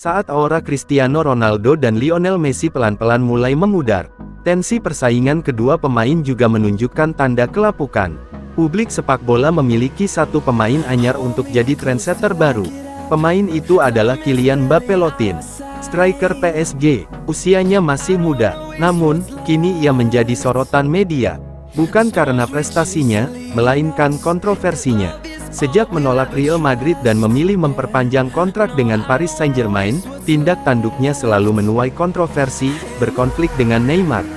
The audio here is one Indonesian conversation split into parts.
Saat aura Cristiano Ronaldo dan Lionel Messi pelan-pelan mulai memudar, tensi persaingan kedua pemain juga menunjukkan tanda kelapukan. Publik sepak bola memiliki satu pemain anyar untuk jadi trendsetter baru. Pemain itu adalah Kylian Mbappé Lotin, striker PSG. Usianya masih muda, namun, kini ia menjadi sorotan media. Bukan karena prestasinya, melainkan kontroversinya. Sejak menolak Real Madrid dan memilih memperpanjang kontrak dengan Paris Saint-Germain, tindak tanduknya selalu menuai kontroversi, berkonflik dengan Neymar.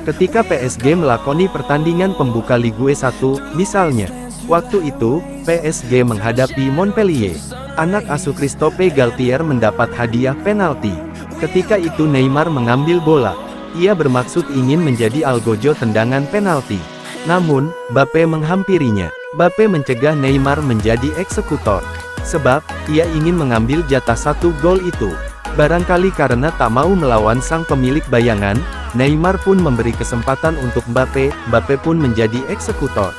Ketika PSG melakoni pertandingan pembuka Ligue 1, misalnya, waktu itu, PSG menghadapi Montpellier. Anak asuh Christophe Galtier mendapat hadiah penalti. Ketika itu Neymar mengambil bola. Ia bermaksud ingin menjadi algojo tendangan penalti. Namun, Mbappé menghampirinya. Mbappé mencegah Neymar menjadi eksekutor. Sebab, ia ingin mengambil jatah satu gol itu. Barangkali karena tak mau melawan sang pemilik bayangan, Neymar pun memberi kesempatan untuk Mbappé. Mbappé pun menjadi eksekutor.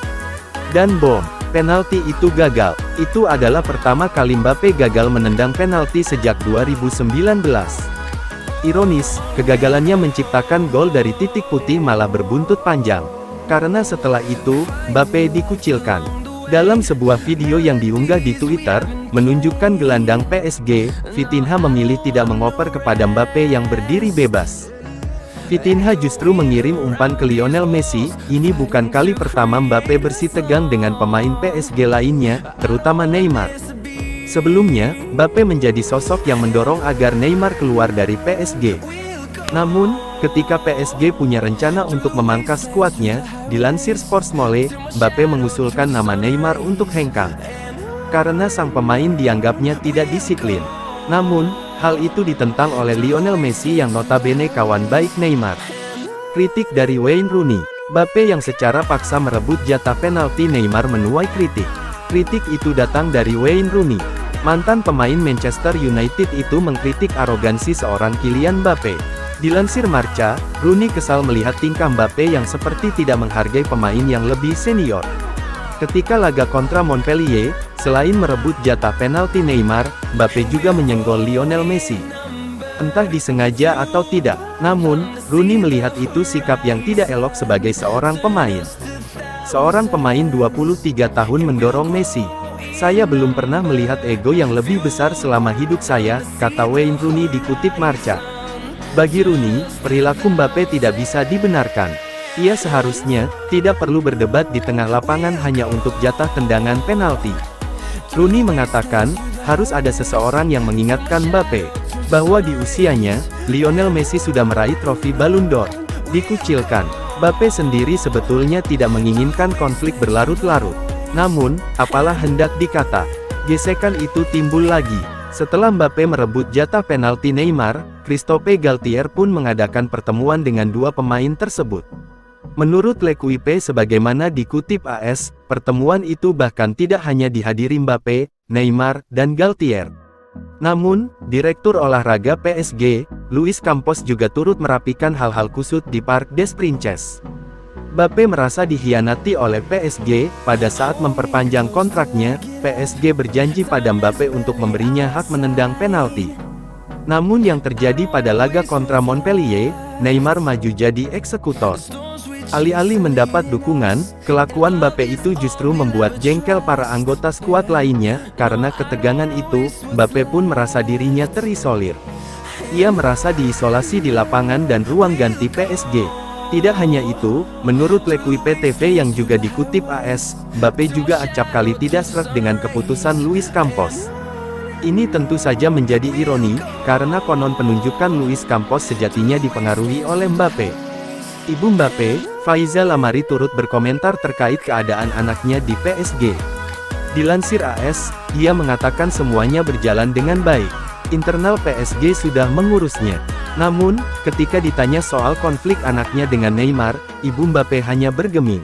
Dan bom, penalti itu gagal. Itu adalah pertama kali Mbappé gagal menendang penalti sejak 2019. Ironis, kegagalannya menciptakan gol dari titik putih malah berbuntut panjang. Karena setelah itu, Mbappé dikucilkan. Dalam sebuah video yang diunggah di Twitter, menunjukkan gelandang PSG, Vitinha memilih tidak mengoper kepada Mbappé yang berdiri bebas. Vitinha justru mengirim umpan ke Lionel Messi. Ini bukan kali pertama Mbappé bersitegang dengan pemain PSG lainnya, terutama Neymar. Sebelumnya, Mbappé menjadi sosok yang mendorong agar Neymar keluar dari PSG. Namun, ketika PSG punya rencana untuk memangkas skuadnya, dilansir Sportsmole, Mbappé mengusulkan nama Neymar untuk hengkang. Karena sang pemain dianggapnya tidak disiplin. Namun, hal itu ditentang oleh Lionel Messi yang notabene kawan baik Neymar. Kritik dari Wayne Rooney. Mbappé yang secara paksa merebut jatah penalti Neymar menuai kritik. Kritik itu datang dari Wayne Rooney. Mantan pemain Manchester United itu mengkritik arogansi seorang Kylian Mbappé. Dilansir Marca, Rooney kesal melihat tingkah Mbappé yang seperti tidak menghargai pemain yang lebih senior. Ketika laga kontra Montpellier, selain merebut jatah penalti Neymar, Mbappé juga menyenggol Lionel Messi. Entah disengaja atau tidak, namun, Rooney melihat itu sikap yang tidak elok sebagai seorang pemain. Seorang pemain 23 tahun mendorong Messi. Saya belum pernah melihat ego yang lebih besar selama hidup saya, kata Wayne Rooney dikutip Marca. Bagi Rooney, perilaku Mbappé tidak bisa dibenarkan. Ia seharusnya tidak perlu berdebat di tengah lapangan hanya untuk jatah tendangan penalti. Rooney mengatakan, harus ada seseorang yang mengingatkan Mbappé bahwa di usianya, Lionel Messi sudah meraih trofi Ballon d'Or. Dikucilkan, Mbappé sendiri sebetulnya tidak menginginkan konflik berlarut-larut. Namun, apalah hendak dikata, gesekan itu timbul lagi. Setelah Mbappé merebut jatah penalti Neymar, Christophe Galtier pun mengadakan pertemuan dengan dua pemain tersebut. Menurut L'Equipe sebagaimana dikutip AS, pertemuan itu bahkan tidak hanya dihadiri Mbappé, Neymar, dan Galtier. Namun, Direktur Olahraga PSG, Luis Campos juga turut merapikan hal-hal kusut di Parc des Princes. Mbappé merasa dikhianati oleh PSG. Pada saat memperpanjang kontraknya, PSG berjanji pada Mbappé untuk memberinya hak menendang penalti. Namun yang terjadi pada laga kontra Montpellier, Neymar maju jadi eksekutor. Alih-alih mendapat dukungan, kelakuan Mbappé itu justru membuat jengkel para anggota skuad lainnya. Karena ketegangan itu, Mbappé pun merasa dirinya terisolir. Ia merasa diisolasi di lapangan dan ruang ganti PSG. Tidak hanya itu, menurut L'Equipe TV yang juga dikutip AS, Mbappé juga acap kali tidak sreg dengan keputusan Luis Campos. Ini tentu saja menjadi ironi, karena konon penunjukan Luis Campos sejatinya dipengaruhi oleh Mbappé. Ibu Mbappé, Faiza Lamari turut berkomentar terkait keadaan anaknya di PSG. Dilansir AS, ia mengatakan semuanya berjalan dengan baik. Internal PSG sudah mengurusnya. Namun, ketika ditanya soal konflik anaknya dengan Neymar, ibu Mbappé hanya bergeming.